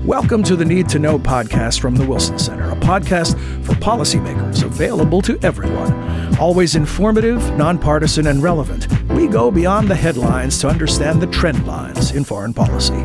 Welcome to the Need to Know podcast from the Wilson Center, a podcast for policymakers available to everyone. Always informative, nonpartisan, and relevant, we go beyond the headlines to understand the trend lines in foreign policy.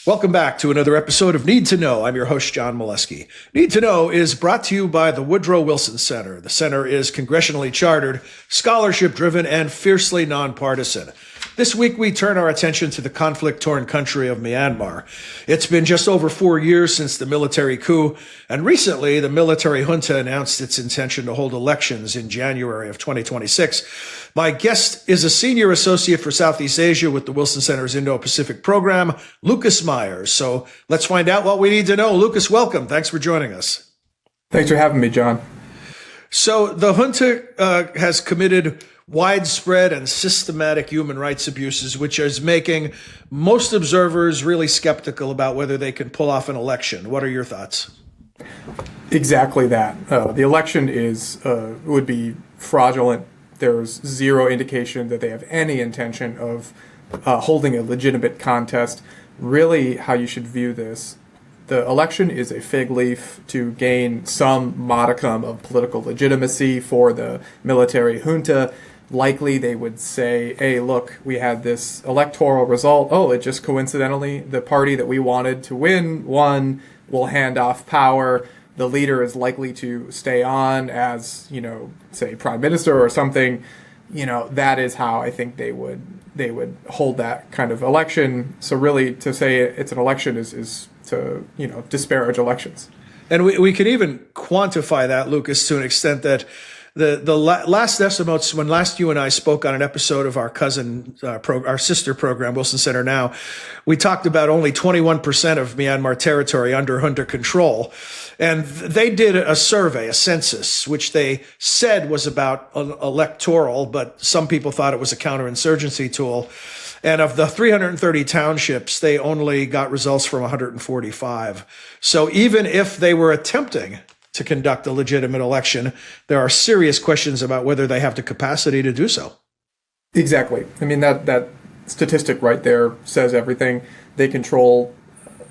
Welcome back to another episode of Need to Know. I'm your host, John Milewski. Need to Know is brought to you by the Woodrow Wilson Center. The center is congressionally chartered, scholarship-driven, and fiercely nonpartisan. This week, we turn our attention to the conflict-torn country of Myanmar. It's been just over 4 years since the military coup, and recently, the military junta announced its intention to hold elections in January of 2026. My guest is a senior associate for Southeast Asia with the Wilson Center's Indo-Pacific program, Lucas Myers. So let's find out what we need to know. Lucas, welcome. Thanks for joining us. Thanks for having me, John. So the junta has committed widespread and systematic human rights abuses, which is making most observers really skeptical about whether they can pull off an election. What are your thoughts? Exactly that. The election would be fraudulent. There's zero indication that they have any intention of holding a legitimate contest. Really, how you should view this, the election is a fig leaf to gain some modicum of political legitimacy for the military junta. Likely they would say, hey, look, we had this electoral result. Oh, it just coincidentally, the party that we wanted to win won. We'll hand off power. The leader is likely to stay on as, say, prime minister or something. That is how I think they would hold that kind of election. So really, to say it's an election is to, disparage elections. And we can even quantify that, Lucas, to an extent that the last estimates, when last you and I spoke on an episode of our our sister program, Wilson Center Now, we talked about only 21% of Myanmar territory under junta control. And they did a survey, a census, which they said was about electoral, but some people thought it was a counterinsurgency tool. And of the 330 townships, they only got results from 145. So even if they were attempting to conduct a legitimate election, there are serious questions about whether they have the capacity to do so. Exactly. I mean, that statistic right there says everything. They control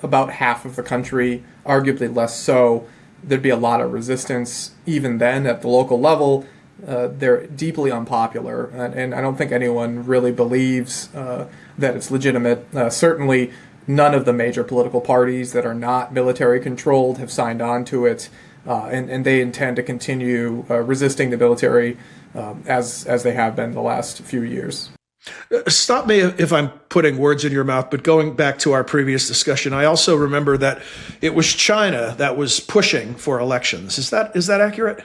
about half of the country, arguably less so. There'd be a lot of resistance even then at the local level. They're deeply unpopular, and I don't think anyone really believes that it's legitimate. Certainly, none of the major political parties that are not military controlled have signed on to it. And they intend to continue resisting the military as they have been the last few years. Stop me if I'm putting words in your mouth, but going back to our previous discussion, I also remember that it was China that was pushing for elections. Is that accurate?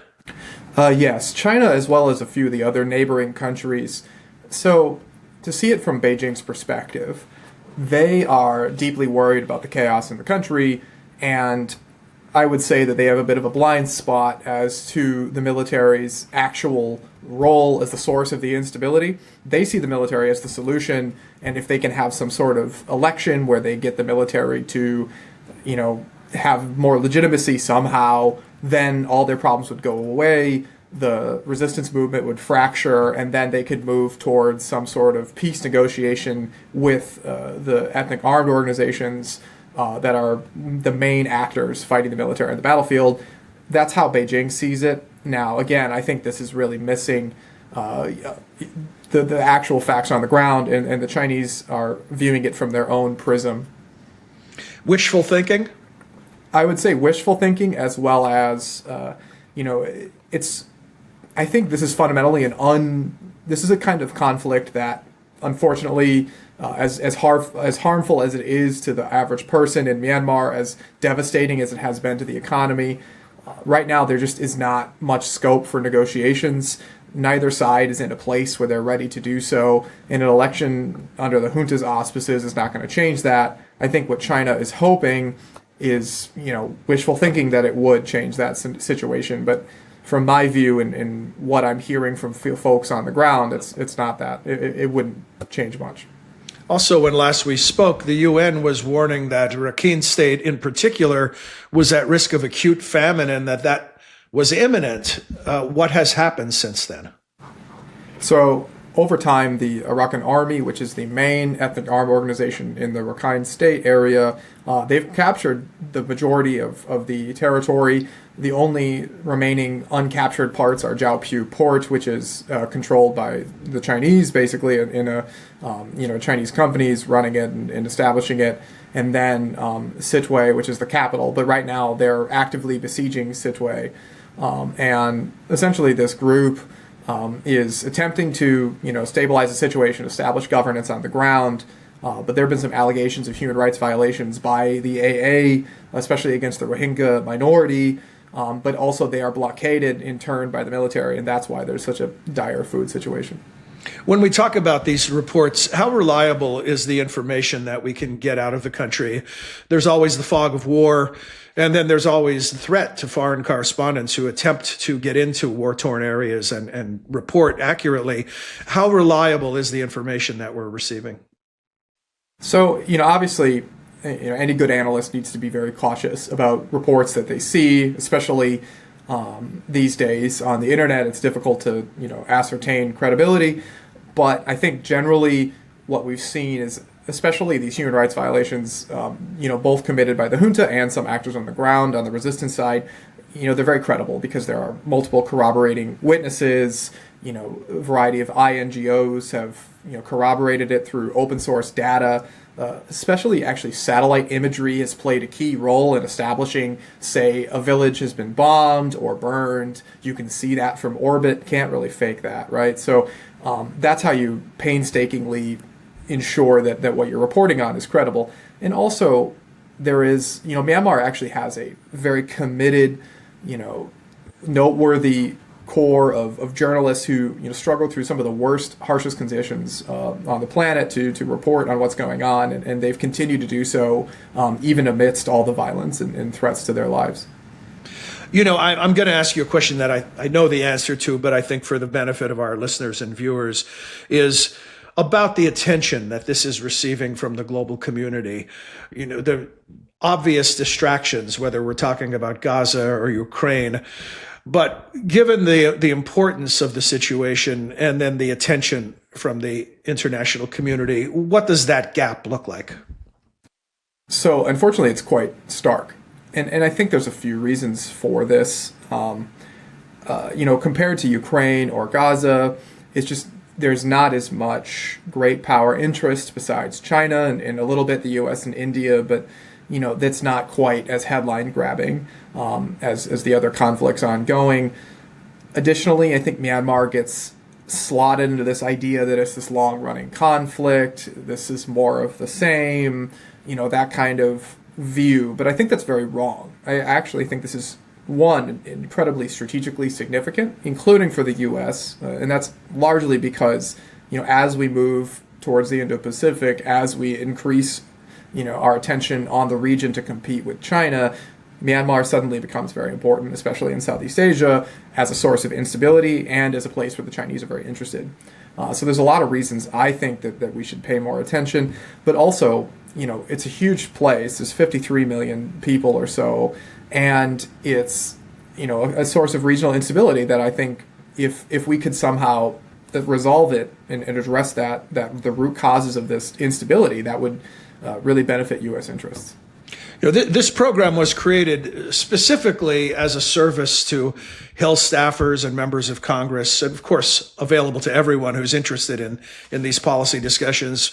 Yes, China as well as a few of the other neighboring countries. So to see it from Beijing's perspective, they are deeply worried about the chaos in the country, and I would say that they have a bit of a blind spot as to the military's actual role as the source of the instability. They see the military as the solution, and if they can have some sort of election where they get the military to, have more legitimacy somehow, then all their problems would go away, the resistance movement would fracture, and then they could move towards some sort of peace negotiation with the ethnic armed organizations that are the main actors fighting the military on the battlefield. That's how Beijing sees it. Now, again, I think this is really missing the actual facts on the ground, and the Chinese are viewing it from their own prism. Wishful thinking? I would say wishful thinking, as well as, it's. I think this is fundamentally this is a kind of conflict that, unfortunately, as harmful as it is to the average person in Myanmar, as devastating as it has been to the economy, right now there just is not much scope for negotiations. Neither side is in a place where they're ready to do so. And an election under the junta's auspices is not going to change that. I think what China is hoping is, wishful thinking that it would change that situation. But from my view and what I'm hearing from folks on the ground, it's not that. It wouldn't change much. Also, when last we spoke, the UN was warning that Rakhine State in particular was at risk of acute famine and that was imminent. What has happened since then? So over time, the Arakan Army, which is the main ethnic armed organization in the Rakhine State area, they've captured the majority of the territory. The only remaining uncaptured parts are Jiaopu Port, which is controlled by the Chinese, basically, in a Chinese companies running it and establishing it, and then Sittwe, which is the capital. But right now, they're actively besieging Sittwe, and essentially this group is attempting to, stabilize the situation, establish governance on the ground. But there have been some allegations of human rights violations by the AA, especially against the Rohingya minority. But also they are blockaded in turn by the military, and that's why there's such a dire food situation. When we talk about these reports, how reliable is the information that we can get out of the country? There's always the fog of war, and then there's always the threat to foreign correspondents who attempt to get into war-torn areas and report accurately. How reliable is the information that we're receiving? So, obviously, any good analyst needs to be very cautious about reports that they see, especially these days on the internet. It's difficult to, ascertain credibility. But I think generally what we've seen is, especially these human rights violations, both committed by the junta and some actors on the ground on the resistance side, they're very credible because there are multiple corroborating witnesses. A variety of INGOs have, corroborated it through open source data. Especially actually satellite imagery has played a key role in establishing, say, a village has been bombed or burned. You can see that from orbit, can't really fake that, right? So that's how you painstakingly ensure that what you're reporting on is credible. And also there is, Myanmar actually has a very committed, noteworthy core of journalists who struggle through some of the worst, harshest conditions on the planet to report on what's going on, and they've continued to do so even amidst all the violence and threats to their lives. I'm going to ask you a question that I know the answer to, but I think for the benefit of our listeners and viewers is about the attention that this is receiving from the global community. The obvious distractions, whether we're talking about Gaza or Ukraine. But given the importance of the situation and then the attention from the international community, what does that gap look like? So unfortunately, it's quite stark. And I think there's a few reasons for this. Compared to Ukraine or Gaza, it's just there's not as much great power interest besides China and a little bit the US and India, but that's not quite as headline grabbing as the other conflicts ongoing. Additionally, I think Myanmar gets slotted into this idea that it's this long-running conflict, this is more of the same, that kind of view. But I think that's very wrong. I actually think this is, one, incredibly strategically significant, including for the U.S., and that's largely because, as we move towards the Indo-Pacific, as we increase our attention on the region to compete with China, Myanmar suddenly becomes very important, especially in Southeast Asia, as a source of instability and as a place where the Chinese are very interested. So there's a lot of reasons I think that we should pay more attention. But also, it's a huge place. There's 53 million people or so. And it's, a source of regional instability that I think if we could somehow resolve it and address that the root causes of this instability, that would really benefit U.S. interests. This program was created specifically as a service to Hill staffers and members of Congress, and of course available to everyone who's interested in these policy discussions.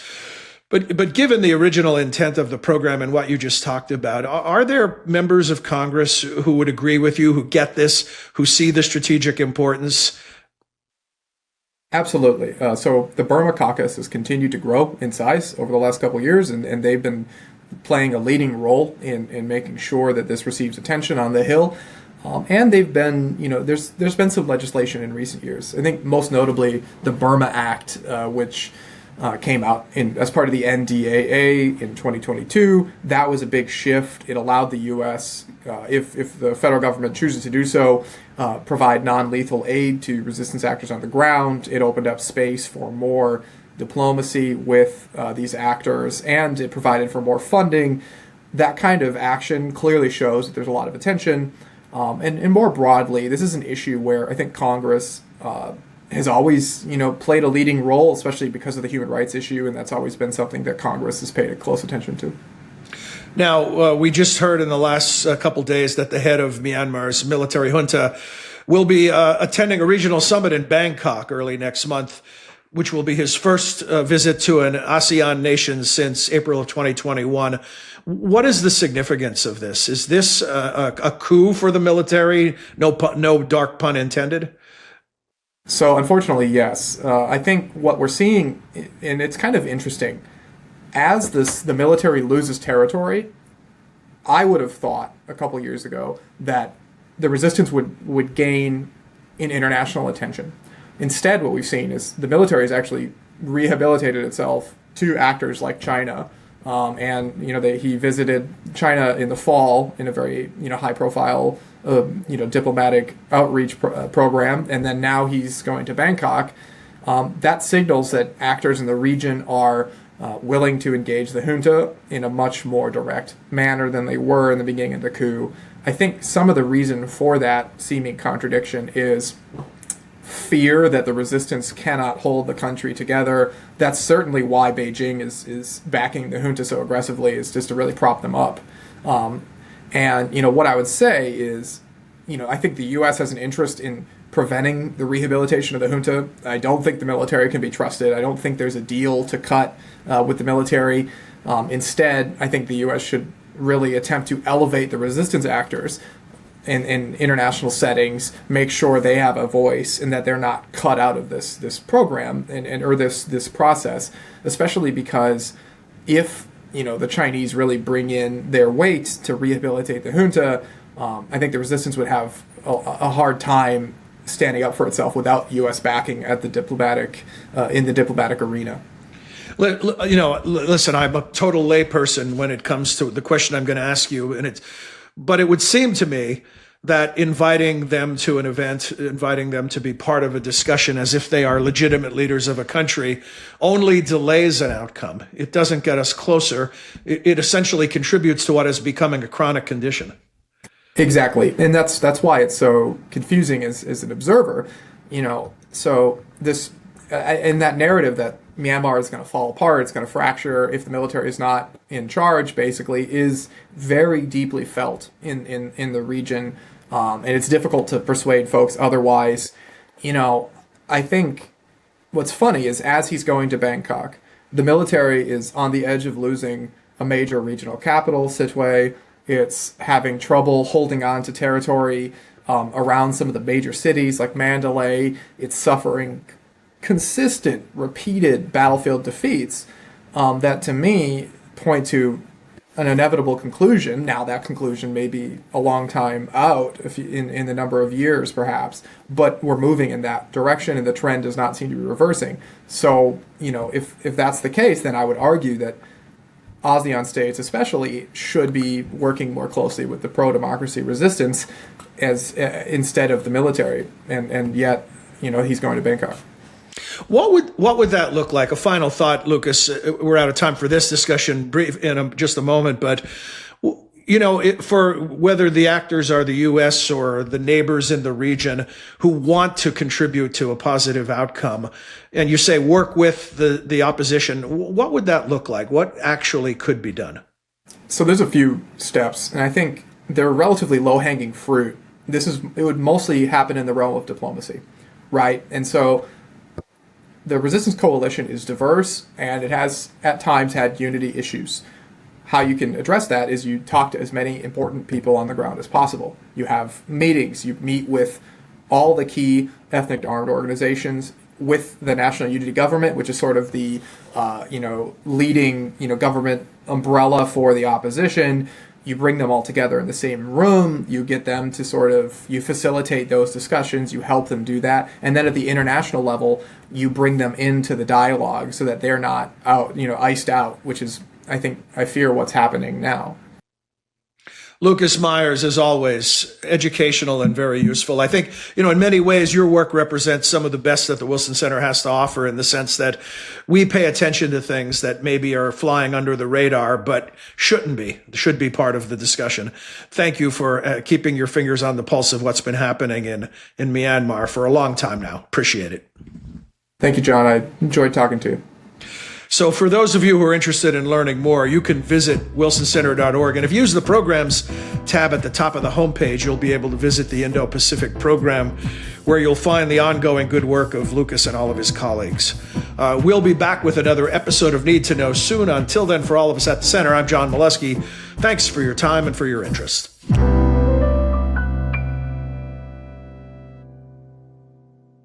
But given the original intent of the program and what you just talked about, are there members of Congress who would agree with you, who get this, who see the strategic importance? Absolutely. So the Burma caucus has continued to grow in size over the last couple of years, and they've been playing a leading role in making sure that this receives attention on the Hill. And they've been, there's been some legislation in recent years. I think most notably the Burma Act, which came out as part of the NDAA in 2022. That was a big shift. It allowed the U.S., if the federal government chooses to do so, provide non-lethal aid to resistance actors on the ground. It opened up space for more diplomacy with these actors, and it provided for more funding. That kind of action clearly shows that there's a lot of attention. And more broadly, this is an issue where I think Congress has always, played a leading role, especially because of the human rights issue, and that's always been something that Congress has paid close attention to. Now, we just heard in the last couple days that the head of Myanmar's military junta will be attending a regional summit in Bangkok early next month, which will be his first visit to an ASEAN nation since April of 2021. What is the significance of this? Is this a coup for the military? No dark pun intended. So unfortunately, yes. I think what we're seeing, and it's kind of interesting, as the military loses territory, I would have thought a couple years ago that the resistance would gain in international attention. Instead, what we've seen is the military has actually rehabilitated itself to actors like China. He visited China in the fall in a very high-profile diplomatic outreach program, and then now he's going to Bangkok. That signals that actors in the region are willing to engage the junta in a much more direct manner than they were in the beginning of the coup. I think some of the reason for that seeming contradiction is fear that the resistance cannot hold the country together. That's certainly why Beijing is backing the junta so aggressively, is just to really prop them up. What I would say is, I think the U.S. has an interest in preventing the rehabilitation of the junta. I don't think the military can be trusted. I don't think there's a deal to cut with the military. Instead, I think the U.S. should really attempt to elevate the resistance actors in international settings, make sure they have a voice and that they're not cut out of this program or this process, especially because if the Chinese really bring in their weight to rehabilitate the junta, I think the resistance would have a hard time standing up for itself without U.S. backing at the diplomatic in the diplomatic arena. Listen, I'm a total layperson when it comes to the question I'm going to ask you, but it would seem to me that inviting them to an event, inviting them to be part of a discussion as if they are legitimate leaders of a country, only delays an outcome. It doesn't get us closer. It essentially contributes to what is becoming a chronic condition. Exactly, and that's why it's so confusing as an observer. So this in that narrative that Myanmar is going to fall apart, it's going to fracture if the military is not in charge, basically, is very deeply felt in the region, and it's difficult to persuade folks otherwise. I think what's funny is as he's going to Bangkok, the military is on the edge of losing a major regional capital, Sittwe. It's having trouble holding on to territory around some of the major cities like Mandalay. It's suffering consistent, repeated battlefield defeats that, to me, point to an inevitable conclusion. Now, that conclusion may be a long time out, in the number of years, perhaps, but we're moving in that direction, and the trend does not seem to be reversing. So, if that's the case, then I would argue that ASEAN states especially should be working more closely with the pro-democracy resistance instead of the military, and yet he's going to Bangkok. What would that look like? A final thought, Lucas. We're out of time for this discussion in just a moment, but for whether the actors are the U.S. or the neighbors in the region who want to contribute to a positive outcome, and you say work with the opposition, what would that look like? What actually could be done? So there's a few steps, and I think they're relatively low-hanging fruit. It would mostly happen in the realm of diplomacy, right? And so the resistance coalition is diverse, and it has at times had unity issues. How you can address that is you talk to as many important people on the ground as possible. You have meetings. You meet with all the key ethnic armed organizations, with the National Unity Government, which is sort of the leading government umbrella for the opposition. You bring them all together in the same room. You get them to you facilitate those discussions. You help them do that. And then at the international level, you bring them into the dialogue so that they're not iced out, which is, I fear what's happening now. Lucas Myers, as always, educational and very useful. I think, in many ways, your work represents some of the best that the Wilson Center has to offer, in the sense that we pay attention to things that maybe are flying under the radar, but should be part of the discussion. Thank you for keeping your fingers on the pulse of what's been happening in Myanmar for a long time now. Appreciate it. Thank you, John. I enjoyed talking to you. So for those of you who are interested in learning more, you can visit wilsoncenter.org. And if you use the Programs tab at the top of the homepage, you'll be able to visit the Indo-Pacific program, where you'll find the ongoing good work of Lucas and all of his colleagues. We'll be back with another episode of Need to Know soon. Until then, for all of us at the Center, I'm John Milewski. Thanks for your time and for your interest.